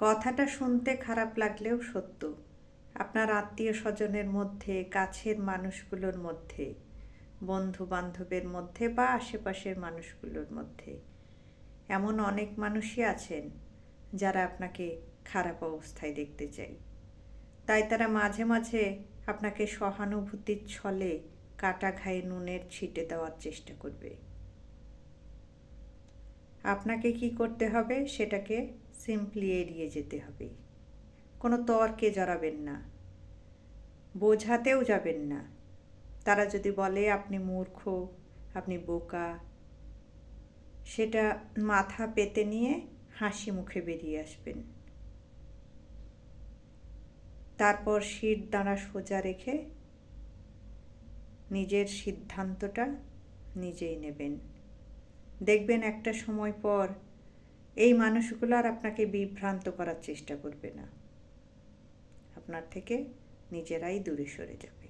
কথাটা শুনতে খারাপ লাগলেও সত্য। আপনার আত্মীয় স্বজনের মধ্যে, কাছের মানুষগুলোর মধ্যে, বন্ধু বান্ধবের মধ্যে বা আশেপাশের মানুষগুলোর মধ্যে এমন অনেক মানুষই আছেন যারা আপনাকে খারাপ অবস্থায় দেখতে চায়। তাই তারা মাঝে মাঝে আপনাকে সহানুভূতির ছলে কাটা ঘায়ে নুনের ছিটে দেওয়ার চেষ্টা করবে। আপনাকে কি করতে হবে সেটাকে সিম্পলি এড়িয়ে যেতে হবে। কোনো তর্কে জড়াবেন না, বোঝাতেও যাবেন না। তারা যদি বলে আপনি মূর্খ, আপনি বোকা, সেটা মাথা পেতে নিয়ে হাসি মুখে বেরিয়ে আসবেন। তারপর শির দাঁড়া সোজা রেখে নিজের সিদ্ধান্তটা নিজেই নেবেন। দেখবেন একটা সময় পর এই মানুষগুলো আর আপনাকে বিভ্রান্ত করার চেষ্টা করবে না, আপনার থেকে নিজেরাই দূরে সরে যাবে।